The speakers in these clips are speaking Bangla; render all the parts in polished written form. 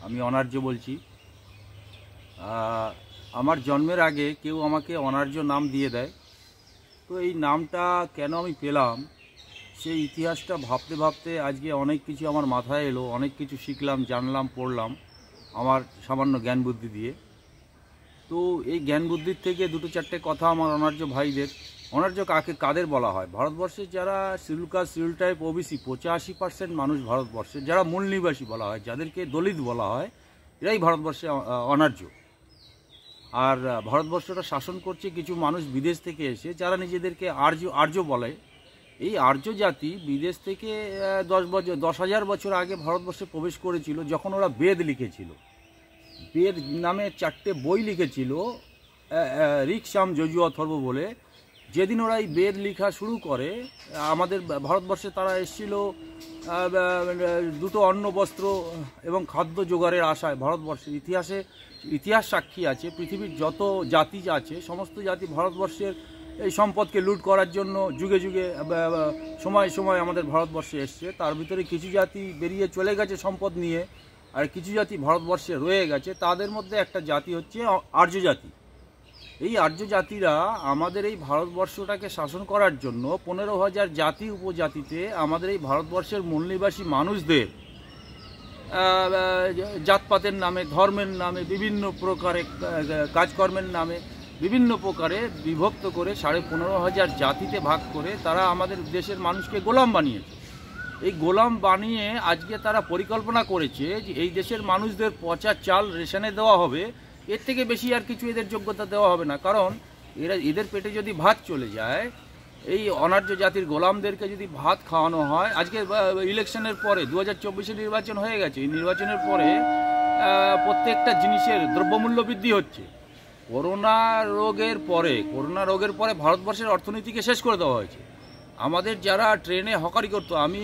আমি অনার্য বলছি। আমার জন্মের আগে কেউ আমাকে অনার্য নাম দিয়ে দেয়। তো এই নামটা কেন আমি পেলাম সেই ইতিহাসটা ভাবতে ভাবতে আজকে অনেক কিছু আমার মাথায় এলো, অনেক কিছু শিখলাম, জানলাম, পড়লাম আমার সামান্য জ্ঞান বুদ্ধি দিয়ে। তো এই জ্ঞান বুদ্ধির থেকে দুটো চারটে কথা আমার অনার্য ভাইদের। অনার্য কাদের বলা হয়? ভারতবর্ষের যারা schedule caste, schedule tribe, OBC 85% মানুষ ভারতবর্ষের যারা মূল নিবাসী বলা হয়, যাদেরকে দলিত বলা হয়, এরাই ভারতবর্ষে অনার্য। আর ভারতবর্ষটা শাসন করছে কিছু মানুষ বিদেশ থেকে এসে, যারা নিজেদেরকে আর্য বলে। এই আর্য জাতি বিদেশ থেকে 10,000 বছর আগে ভারতবর্ষে প্রবেশ করেছিল, যখন ওরা বেদ লিখেছিল। বেদ নামে 4টে বই লিখেছিল, ঋক, সাম, যজু, অথর্ব বলে। যেদিন ওরা এই বেদ লেখা শুরু করে, আমাদের ভারতবর্ষে তারা এসেছিল দুটো অন্ন, বস্ত্র এবং খাদ্য জোগাড়ের আশায়। ভারতবর্ষের ইতিহাস সাক্ষী আছে, পৃথিবীর যত জাতি আছে সমস্ত জাতি ভারতবর্ষের এই সম্পদকে লুট করার জন্য যুগে যুগে সময় সময় আমাদের ভারতবর্ষে এসছে। তার ভিতরে কিছু জাতি বেরিয়ে চলে গেছে সম্পদ নিয়ে, আর কিছু জাতি ভারতবর্ষে রয়ে গেছে। তাদের মধ্যে একটা জাতি হচ্ছে আর্য জাতি। এই আর্য জাতিরা আমাদের এই ভারতবর্ষটাকে শাসন করার জন্য 15,000 জাতি উপজাতিতে আমাদের এই ভারতবর্ষের মূল নিবাসী মানুষদের জাতপাতের নামে, ধর্মের নামে, বিভিন্ন প্রকারে কাজকর্মের নামে বিভিন্ন প্রকারে বিভক্ত করে 15,500 জাতিতে ভাগ করে তারা আমাদের দেশের মানুষকে গোলাম বানিয়েছে। এই গোলাম বানিয়ে আজকে তারা পরিকল্পনা করেছে যে এই দেশের মানুষদের পচা চাল রেশনে দেওয়া হবে, এর থেকে বেশি আর কিছু এদের যোগ্যতা দেওয়া হবে না। কারণ এদের পেটে যদি ভাত চলে যায়, এই অনার্য জাতির গোলামদেরকে যদি ভাত খাওয়ানো হয়। আজকে ইলেকশনের পরে 2024-এ নির্বাচন হয়ে গেছে। এই নির্বাচনের পরে প্রত্যেকটা জিনিসের দ্রব্যমূল্য বৃদ্ধি হচ্ছে। করোনা রোগের পরে ভারতবর্ষের অর্থনীতিকে শেষ করে দেওয়া হয়েছে। আমাদের যারা ট্রেনে হকারি করতো, আমি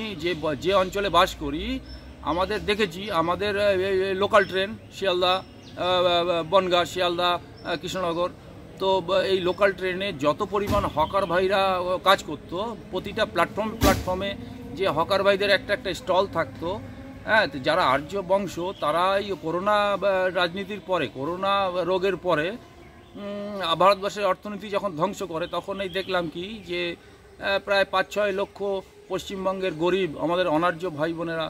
যে অঞ্চলে বাস করি, আমাদের দেখেছি আমাদের লোকাল ট্রেন শিয়ালদা, বনগাঁ, শিয়ালদা, কৃষ্ণনগর, তো এই লোকাল ট্রেনে যত পরিমাণ হকার ভাইরা কাজ করতো, প্রতিটা প্ল্যাটফর্মে যে হকার ভাইদের একটা স্টল থাকতো। হ্যাঁ, যারা আর্য বংশ তারা এই করোনা রাজনীতির পরে, করোনা রোগের পরে ভারতবর্ষের অর্থনীতি যখন ধ্বংস করে, তখন এই দেখলাম কি যে প্রায় 5-6 লক্ষ পশ্চিমবঙ্গের গরিব আমাদের অনার্য ভাই বোনেরা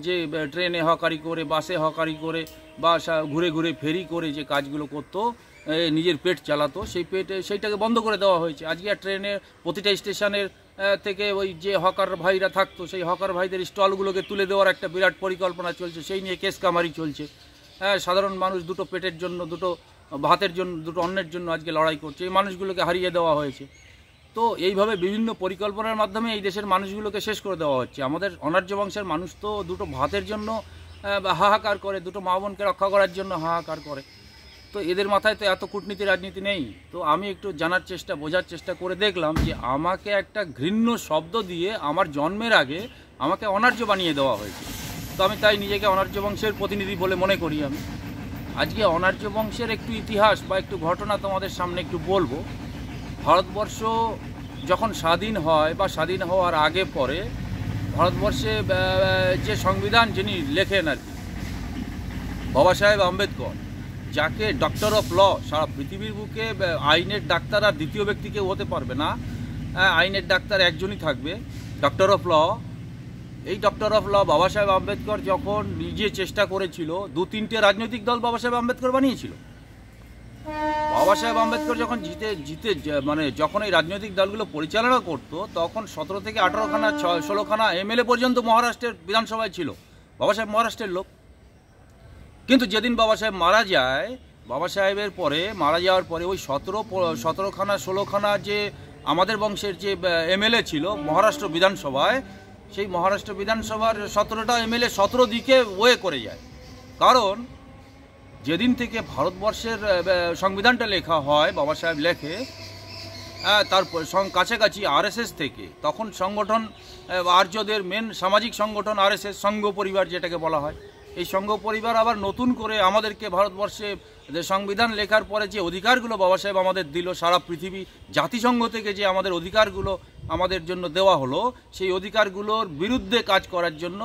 যে ট্রেনে হকারি করে, বাসে হকারি করে, বা ঘুরে ঘুরে ফেরি করে যে কাজগুলো করতো, নিজের পেট চালাতো, সেইটাকে বন্ধ করে দেওয়া হয়েছে। আজকে আর ট্রেনে প্রতিটা স্টেশনের থেকে ওই যে হকার ভাইরা থাকতো, সেই হকার ভাইদের স্টলগুলোকে তুলে দেওয়ার একটা বিরাট পরিকল্পনা চলছে। সেই নিয়ে কেস কামারি চলছে। সাধারণ মানুষ দুটো পেটের জন্য, দুটো ভাতের জন্য, দুটো অন্নের জন্য আজকে লড়াই করছে। এই মানুষগুলোকে হারিয়ে দেওয়া হয়েছে। তো এইভাবে বিভিন্ন পরিকল্পনার মাধ্যমে এই দেশের মানুষগুলোকে শেষ করে দেওয়া হচ্ছে। আমাদের অনার্য বংশের মানুষ তো দুটো ভাতের জন্য হাহাকার করে, দুটো মা বোনকে রক্ষা করার জন্য হাহাকার করে। তো এদের মাথায় তো এত কূটনীতি রাজনীতি নেই। তো আমি একটু বোঝার চেষ্টা করে দেখলাম যে আমাকে একটা ঘৃণ্য শব্দ দিয়ে আমার জন্মের আগে আমাকে অনার্য বানিয়ে দেওয়া হয়েছে। তো আমি তাই নিজেকে অনার্য বংশের প্রতিনিধি বলে মনে করি। আমি আজকে অনার্য বংশের একটু ইতিহাস বা একটু ঘটনা তোমাদের সামনে একটু বলবো। ভারতবর্ষ যখন স্বাধীন হয় বা স্বাধীন হওয়ার আগে পরে ভারতবর্ষে যে সংবিধান যিনি লেখেন আর কি, বাবা সাহেব আম্বেদকর, যাকে ডক্টর অফ ল, সারা পৃথিবীর বুকে আইনের ডাক্তার আর দ্বিতীয় ব্যক্তি কেউ হতে পারবে না। আইনের ডাক্তার একজনই থাকবে, ডক্টর অফ ল। এই ডক্টর অফ ল বাবা সাহেব আম্বেদকর যখন নিজে চেষ্টা করেছিল, 2-3টে রাজনৈতিক দল বাবা সাহেব আম্বেদকর বানিয়েছিল। বাবা সাহেব আম্বেদকর যখন যখন এই রাজনৈতিক দলগুলো পরিচালনা করত, তখন 17 থেকে 18খানা 16খানা এমএলএ পর্যন্ত মহারাষ্ট্রের বিধানসভায় ছিল। বাবা সাহেব মহারাষ্ট্রের লোক। কিন্তু যেদিন বাবা সাহেব মারা যায়, বাবা সাহেবের পরে মারা যাওয়ার পরে ওই 17খানা 16খানা যে আমাদের বংশের যে এমএলএ ছিল মহারাষ্ট্র বিধানসভায়, সেই মহারাষ্ট্র বিধানসভার 17টা এমএলএ 17 দিকে ওয়ে করে যায়। কারণ যেদিন থেকে ভারতবর্ষের সংবিধানটা লেখা হয়, বাবা সাহেব লেখে, তার কাছাকাছি আরএসএস থেকে, তখন সংগঠন আর্যদের মেন সামাজিক সংগঠন আরএসএস, সংঘ পরিবার যেটাকে বলা হয়, এই সংঘ পরিবার আবার নতুন করে আমাদেরকে ভারতবর্ষে সংবিধান লেখার পরে যে অধিকারগুলো বাবা সাহেব আমাদের দিল, সারা পৃথিবী জাতিসংঘ থেকে যে আমাদের অধিকারগুলো আমাদের জন্য দেওয়া হলো, সেই অধিকারগুলোর বিরুদ্ধে কাজ করার জন্য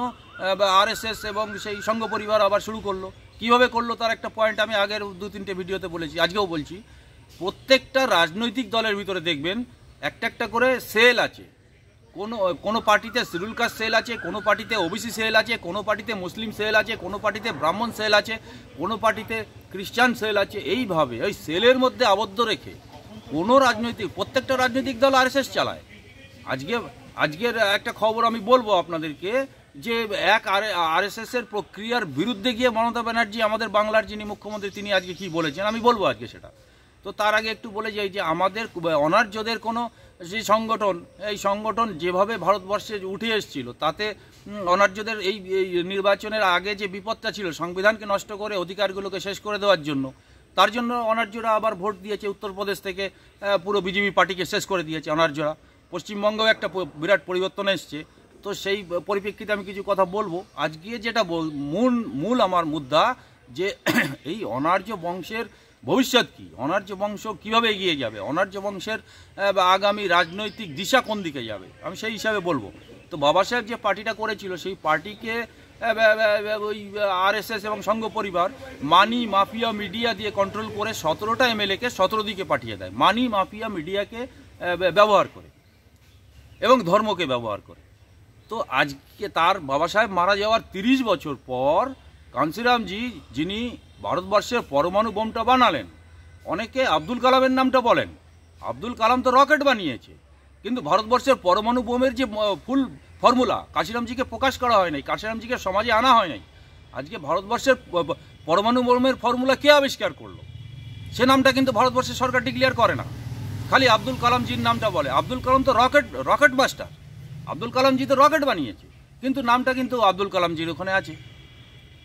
আরএসএস এবং সেই সংঘ পরিবার আবার শুরু করলো। কীভাবে করলো তার একটা পয়েন্ট আমি আগের 2-3টে ভিডিওতে বলেছি, আজকেও বলছি। প্রত্যেকটা রাজনৈতিক দলের ভিতরে দেখবেন একটা করে সেল আছে। কোনো পার্টিতে শিডিউল কাস্ট সেল আছে, কোনো পার্টিতে ওবিসি সেল আছে, কোনো পার্টিতে মুসলিম সেল আছে, কোনো পার্টিতে ব্রাহ্মণ সেল আছে, কোনো পার্টিতে খ্রিস্টান সেল আছে। এইভাবে ওই সেলের মধ্যে আবদ্ধ রেখে প্রত্যেকটা রাজনৈতিক দল আরএসএস চালায়। আজকের একটা খবর আমি বলবো আপনাদেরকে, যে এক আরএসএসের প্রক্রিয়ার বিরুদ্ধে গিয়ে মমতা ব্যানার্জি, আমাদের বাংলার যিনি মুখ্যমন্ত্রী, তিনি আজকে কি বলেছেন আমি বলবো আজকে সেটা। তো তার আগে একটু বলে যাই যে আমাদের অনার্যদের কোনো যে সংগঠন, এই সংগঠন যেভাবে ভারতবর্ষে উঠে এসেছিল, তাতে অনার্যদের এই নির্বাচনের আগে যে বিপদটা ছিল, সংবিধানকে নষ্ট করে অধিকারগুলোকে শেষ করে দেওয়ার জন্য, তার জন্য অনার্যরা আবার ভোট দিয়েছে। উত্তরপ্রদেশ থেকে পুরো বিজেপি পার্টিকে শেষ করে দিয়েছে অনার্যরা। পশ্চিমবঙ্গেও একটা বিরাট পরিবর্তন এসছে। তো সেই পরিপ্রেক্ষিতে আমি কিছু কথা বলবো। আজকে যেটা মূল আমার মুদ্রা, যে এই অনার্য বংশের ভবিষ্যৎ কী, অনার্য বংশ কীভাবে এগিয়ে যাবে, অনার্য বংশের আগামী রাজনৈতিক দিশা কোন দিকে যাবে, আমি সেই হিসাবে বলবো। তো বাবা সাহেব যে পার্টিটা করেছিল, সেই পার্টিকে ওই আরএসএস এবং সংঘ পরিবার মানি মাফিয়া মিডিয়া দিয়ে কন্ট্রোল করে 17টা এমএলএকে 17 দিকে পাঠিয়ে দেয়, মানি মাফিয়া মিডিয়াকে ব্যবহার করে এবং ধর্মকে ব্যবহার করে। তো আজকে তার বাবা সাহেব মারা যাওয়ার 30 বছর পর কাঞ্চিরামজি, যিনি ভারতবর্ষের পরমাণু বোমটা বানালেন, অনেকে আব্দুল কালামের নামটা বলেন, আব্দুল কালাম তো রকেট বানিয়েছে, কিন্তু ভারতবর্ষের পরমাণু বোমের যে ফুল ফর্মুলা কাঞ্চিরামজিকে প্রকাশ করা হয় নাই, কাঞ্চিরামজিকে সমাজে আনা হয় নাই। আজকে ভারতবর্ষের পরমাণু বোমের ফর্মুলা কে আবিষ্কার করলো, সে নামটা কিন্তু ভারতবর্ষের সরকার ডিক্লেয়ার করে না, খালি আব্দুল কালামজির নামটা বলে। আব্দুল কালাম তো রকেট মাস্টার, আব্দুল কালামজি তো রকেট বানিয়েছে, কিন্তু নামটা কিন্তু আব্দুল কালামজির ওখানে আছে।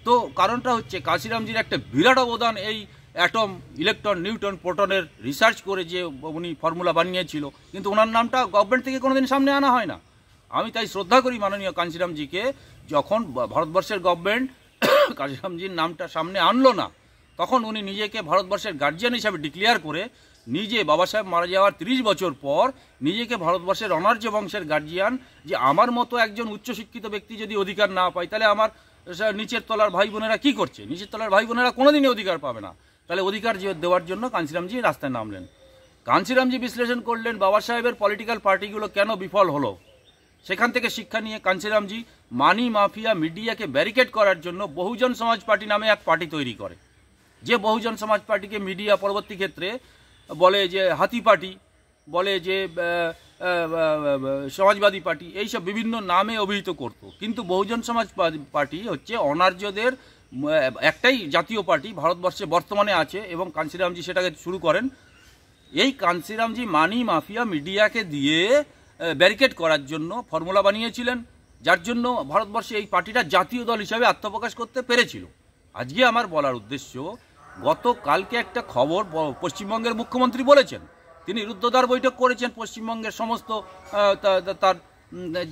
তো কারণটা হচ্ছে কাঞ্চিরামজির একটা বিরাট অবদান এই অ্যাটম, ইলেকট্রন, নিউটন, প্রোটনের রিসার্চ করে যে উনি ফর্মুলা বানিয়েছিল, কিন্তু ওনার নামটা গভর্নমেন্ট থেকে কোনোদিন সামনে আনা হয় না। আমি তাই শ্রদ্ধা করি মাননীয় কাঞ্চিরামজিকে। যখন ভারতবর্ষের গভর্নমেন্ট কাঞ্চিরামজির নামটা সামনে আনলো না, তখন উনি নিজেকে ভারতবর্ষের গার্জিয়ান হিসাবে ডিক্লেয়ার করে নিজে বাবা সাহেব মারা যাওয়ার 30 বছর পর নিজেকে ভারতবর্ষের অনার্য বংশের গার্জিয়ান, যে আমার মতো একজন উচ্চশিক্ষিত ব্যক্তি যদি অধিকার না পায়, তাহলে আমার নিচের তলার ভাই বোনেরা কী করছে? নিচের তলার ভাই বোনেরা কোনোদিনই অধিকার পাবে না। তাহলে অধিকার দেওয়ার জন্য কাঞ্চিরামজি রাস্তায় নামলেন। কাঞ্চিরামজি বিশ্লেষণ করলেন বাবা সাহেবের পলিটিক্যাল পার্টিগুলো কেন বিফল হলো। সেখান থেকে শিক্ষা নিয়ে কাঞ্চিরামজি মানি মাফিয়া মিডিয়াকে ব্যারিকেড করার জন্য বহুজন সমাজ পার্টি নামে এক পার্টি তৈরি করে, যে বহুজন সমাজ পার্টিকে মিডিয়া পরবর্তী ক্ষেত্রে বলে যে হাতি পার্টি, বলে যে সমাজবাদী পার্টি, এইসব বিভিন্ন নামে অভিহিত করত। কিন্তু বহুজন সমাজ পার্টি হচ্ছে অনার্যদের একটাই জাতীয় পার্টি ভারতবর্ষে বর্তমানে আছে, এবং কাঞ্চিরামজি সেটাকে শুরু করেন। এই কাঞ্চিরামজি মানি মাফিয়া মিডিয়াকে দিয়ে ব্যারিকেড করার জন্য ফর্মুলা বানিয়েছিলেন, যার জন্য ভারতবর্ষে এই পার্টিটা জাতীয় দল হিসাবে আত্মপ্রকাশ করতে পেরেছিল। আজকে আমার বলার উদ্দেশ্য, গতকালকে একটা খবর পশ্চিমবঙ্গের মুখ্যমন্ত্রী বলেছেন, তিনি রুদ্ধদ্বার বৈঠক করেছেন পশ্চিমবঙ্গের সমস্ত তার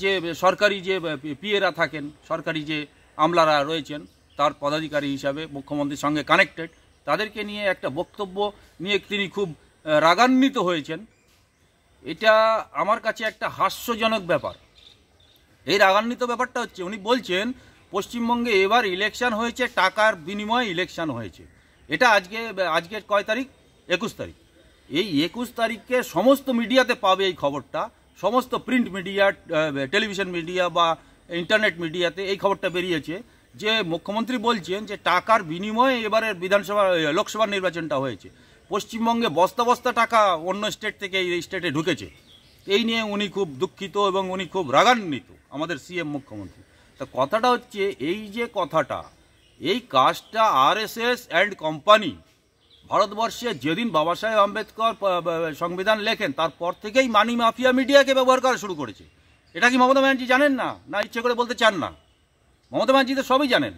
যে সরকারি যে পিএরা থাকেন, সরকারি যে আমলারা রয়েছেন, তার পদাধিকারী হিসাবে মুখ্যমন্ত্রীর সঙ্গে কানেক্টেড, তাদেরকে নিয়ে একটা বক্তব্য নিয়ে তিনি খুব রাগান্বিত হয়েছেন। এটা আমার কাছে একটা হাস্যজনক ব্যাপার। এই রাগান্বিত ব্যাপারটা হচ্ছে, উনি বলছেন পশ্চিমবঙ্গে এবার ইলেকশন হয়েছে, টাকার বিনিময়ে ইলেকশন হয়েছে। এটা আজকের কয় তারিখ? 21 তারিখ। এই 21 তারিখে সমস্ত মিডিয়াতে পাবে এই খবরটা, সমস্ত প্রিন্ট মিডিয়া, টেলিভিশন মিডিয়া বা ইন্টারনেট মিডিয়াতে এই খবরটা বেরিয়েছে যে মুখ্যমন্ত্রী বলছেন যে টাকার বিনিময়ে এবারের লোকসভা নির্বাচনটা হয়েছে। পশ্চিমবঙ্গে বস্তা বস্তা টাকা অন্য স্টেট থেকে এই স্টেটে ঢুকেছে। এই নিয়ে উনি খুব দুঃখিত এবং উনি খুব রাগান্বিত, আমাদের সিএম মুখ্যমন্ত্রী। তা কথাটা হচ্ছে, এই যে কথাটা, এই কাজটা আরএসএস অ্যান্ড কোম্পানি ভারতবর্ষে যেদিন বাবা সাহেব আম্বেদকর সংবিধান লেখেন তারপর থেকেই মানি মাফিয়া মিডিয়াকে ব্যবহার করা শুরু করেছে। এটা কি মমতা ব্যানার্জি জানেন না, না ইচ্ছে করে বলতে চান না? মমতা ব্যানার্জি তো সবই জানেন।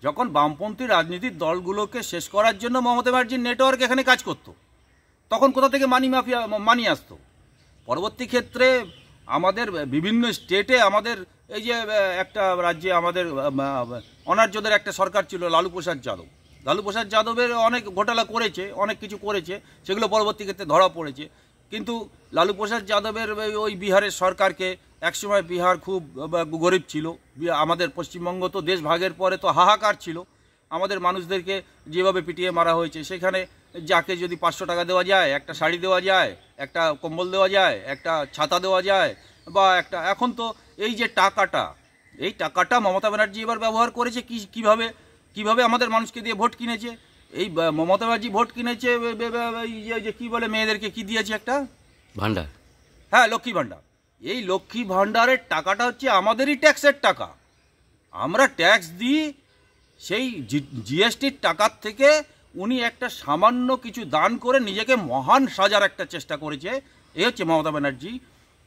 যখন বামপন্থী রাজনীতির দলগুলোকে শেষ করার জন্য মমতা ব্যানার্জির নেটওয়ার্ক এখানে কাজ করত, তখন কোথা থেকে মানি আসতো? পরবর্তী ক্ষেত্রে আমাদের বিভিন্ন স্টেটে, আমাদের এই যে একটা রাজ্যে আমাদের অনার্যদের একটা সরকার ছিল, লালু প্রসাদ যাদবের অনেক ঘোটালা করেছে, অনেক কিছু করেছে, সেগুলো পরবর্তী ক্ষেত্রে ধরা পড়েছে। কিন্তু লালু প্রসাদ যাদবের ওই বিহারের সরকারকে একসময় বিহার খুব গরিব ছিল, আমাদের পশ্চিমবঙ্গ তো দেশ ভাগের পরে তো হাহাকার ছিল। আমাদের মানুষদেরকে যেভাবে পিটিয়ে মারা হয়েছে, সেখানে যাকে যদি 500 টাকা দেওয়া যায়, একটা শাড়ি দেওয়া যায়, একটা কম্বল দেওয়া যায়, একটা ছাতা দেওয়া যায়, বা একটা এখন তো এই যে টাকাটা মমতা ব্যানার্জি এবার ব্যবহার করেছে কিভাবে আমাদের মানুষকে দিয়ে ভোট কিনেছে। এই মমতা ব্যানার্জি ভোট কিনেছে যে কী বলে, মেয়েদেরকে কি দিয়েছে একটা ভান্ডার, হ্যাঁ লক্ষ্মী ভাণ্ডার। এই লক্ষ্মী ভাণ্ডারের টাকাটা হচ্ছে আমাদেরই ট্যাক্সের টাকা, আমরা ট্যাক্স দিই। সেই জিএসটির টাকার থেকে উনি একটা সামান্য কিছু দান করে নিজেকে মহান সাজার একটা চেষ্টা করেছে, এই হচ্ছে মমতা ব্যানার্জি।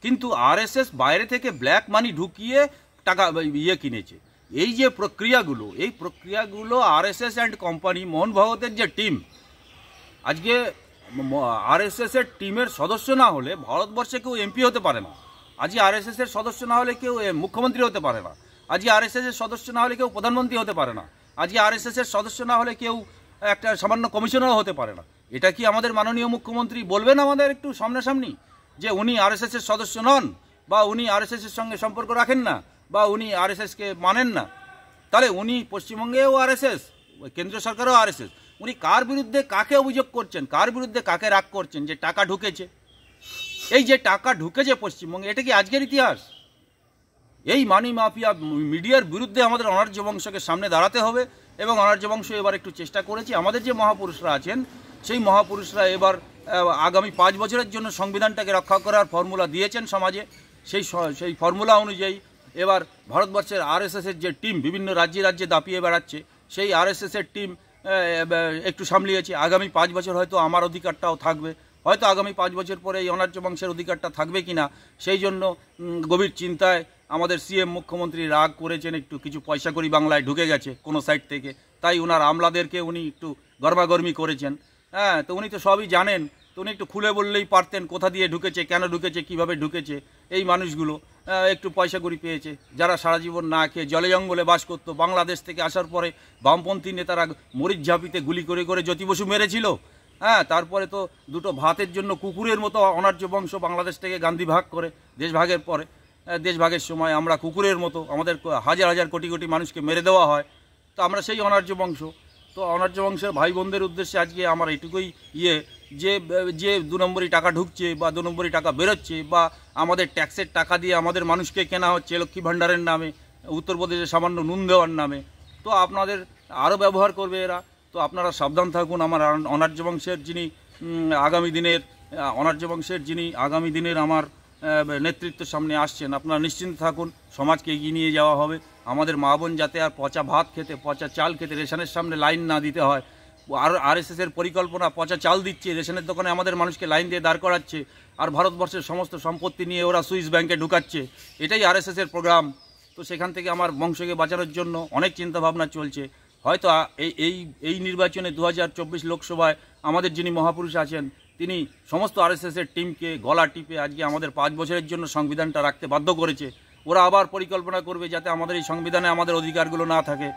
কিন্তু আরএসএস বাইরে থেকে ব্ল্যাক মানি ঢুকিয়ে টাকা কিনেছে। এই যে প্রক্রিয়াগুলো আরএসএস অ্যান্ড কোম্পানি, মোহন ভগতের যে টিম, আজকে আরএসএসের টিমের সদস্য না হলে ভারতবর্ষে কেউ এমপি হতে পারে না। আজকে আরএসএসের সদস্য না হলে কেউ মুখ্যমন্ত্রী হতে পারে না। আজকে আরএসএসের সদস্য না হলে কেউ প্রধানমন্ত্রী হতে পারে না। আজকে আরএসএসের সদস্য না হলে কেউ একটা সামান্য কমিশনারও হতে পারে না। এটা কি আমাদের মাননীয় মুখ্যমন্ত্রী বলবেন আমাদের একটু সামনাসামনি যে উনি আরএসএসের সদস্য নন, বা উনি আরএসএসের সঙ্গে সম্পর্ক রাখেন না, বা উনি আরএসএসকে মানেন না? তাহলে উনি পশ্চিমবঙ্গেও আরএসএস, কেন্দ্র সরকারও আরএসএস, উনি কার বিরুদ্ধে কাকে অভিযোগ করছেন, কার বিরুদ্ধে কাকে রাগ করছেন যে টাকা ঢুকেছে? এই যে টাকা ঢুকেছে পশ্চিমবঙ্গে, এটা কি আজকের ইতিহাস? এই মানি মাফিয়া মিডিয়ার বিরুদ্ধে আমাদের অনার্য বংশকে সামনে দাঁড়াতে হবে। এবং অনার্য বংশ এবার একটু চেষ্টা করেছি, আমাদের যে মহাপুরুষরা আছেন সেই মহাপুরুষরা এবার আগামী 5 বছরের জন্য সংবিধানটাকে রক্ষা করার ফর্মুলা দিয়েছেন সমাজে। সেই ফর্মুলা অনুযায়ী এবার ভারতবর্ষের আরএসএসের যে টিম বিভিন্ন রাজ্যে দাপিয়ে বেড়াচ্ছে, সেই আরএসএসের টিম একটু সামলিয়েছে। আগামী 5 বছর হয়তো আমার অধিকারটাও থাকবে, হয়তো আগামী 5 বছর পরে এই অনার্য বংশের অধিকারটা থাকবে কিনা, সেই জন্য গভীর চিন্তায় আমাদের সিএম মুখ্যমন্ত্রী রাগ করেছেন, একটু কিছু পয়সা করি বাংলায় ঢুকে গেছে কোনো সাইড থেকে, তাই ওনার আমলাদেরকে উনি একটু গরমাগরমি করেছেন। হ্যাঁ, তো উনি তো সবই জানেন, তো উনি একটু খুলে বললেই পারতেন কোথা দিয়ে ঢুকেছে, কেন ঢুকেছে, কিভাবে ঢুকেছে। এই মানুষগুলো একটু পয়সা করি পেয়েছে, যারা সারা জীবন না খেয়ে জলে জঙ্গলে বাস করতো। বাংলাদেশ থেকে আসার পরে বামপন্থী নেতারা মরিচ ঝাঁপিতে গুলি করে করে জ্যোতি বসু মেরেছিল। হ্যাঁ, তারপরে তো দুটো ভাতের জন্য কুকুরের মতো অনার্য বংশ বাংলাদেশ থেকে গান্ধী ভাগ করে, দেশভাগের পরে দেশভাগের সময় আমরা কুকুরের মতো, আমাদের হাজার হাজার কোটি কোটি মানুষকে মেরে দেওয়া হয়। তো আমরা সেই অনার্য বংশ। তো অনার্য বংশের ভাই বোনদের উদ্দেশ্যে আজকে আমার এইটুকুই যে 2 নম্বরই টাকা ঢুকছে বা 2 নম্বরই টাকা বেরোচ্ছে, বা আমাদের ট্যাক্সের টাকা দিয়ে আমাদের মানুষকে কেনা হচ্ছে লক্ষ্মী ভাণ্ডারের নামে, উত্তরপ্রদেশে সামান্য নুন দেওয়ার নামে, তো আপনাদের আরও ব্যবহার করবে এরা। তো আপনারা সাবধান থাকুন। আমার অনার্য বংশের যিনি আগামী দিনের আমার নেতৃত্বের সামনে আসছেন, আপনারা নিশ্চিন্ত থাকুন, সমাজকে এগিয়ে নিয়ে যাওয়া হবে। আমাদের মা বোন যাতে আর পচা ভাত খেতে, পচা চাল খেতে, রেশনের সামনে লাইন না দিতে হয়। আর আরএসএসের পরিকল্পনা পচা চাল দিচ্ছে, রেশনের দোকানে আমাদের মানুষকে লাইন দিয়ে দাঁড় করাচ্ছে, আর ভারতবর্ষের সমস্ত সম্পত্তি নিয়ে ওরা সুইস ব্যাংকে ঢুকাচ্ছে। এটাই আরএসএসের প্রোগ্রাম। তো সেখান থেকে আমার বংশকে বাঁচানোর জন্য অনেক চিন্তাভাবনা চলছে। হয়তো এই নির্বাচনে 2024 লোকসভায় আমাদের যিনি মহাপুরুষ আছেন, তিনি সমস্ত আরএসএসের টিমকে গলা টিপে আজকে আমাদের 5 বছরের জন্য সংবিধানটা রাখতে বাধ্য করেছে। ওরা আবার পরিকল্পনা করবে যাতে আমাদের এই সংবিধানে আমাদের অধিকারগুলো না থাকে।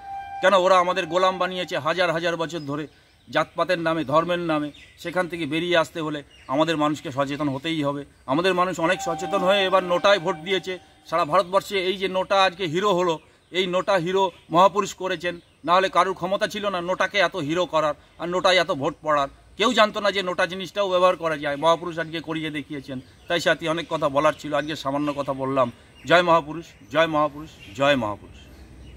কেন ওরা আমাদের গোলাম বানিয়েছে হাজার হাজার বছর ধরে, জাতপাতের নামে, ধর্মের নামে। সেখান থেকে বেরিয়ে আসতে হলে আমাদের মানুষকে সচেতন হতেই হবে। আমাদের মানুষ অনেক সচেতন হয়ে এবার নোটায় ভোট দিয়েছে। সারা ভারতবর্ষে এই যে নোটা আজকে হিরো হলো, এই নোটা হিরো মহাপুরুষ করেছেন, নাহলে কারুর ক্ষমতা ছিল না নোটাকে এত হিরো করার আর নোটায় এত ভোট পড়ার। কেউ জানতো না যে নোটা জিনিসটাও ব্যবহার করা যায়। মহাপুরুষ আজকে করিয়ে দেখিয়েছেন। তাই সাথে অনেক কথা বলার ছিল, আজকে সামান্য কথা বললাম। জয় মহাপুরুষ, জয় মহাপুরুষ, জয় মহাপুরুষ।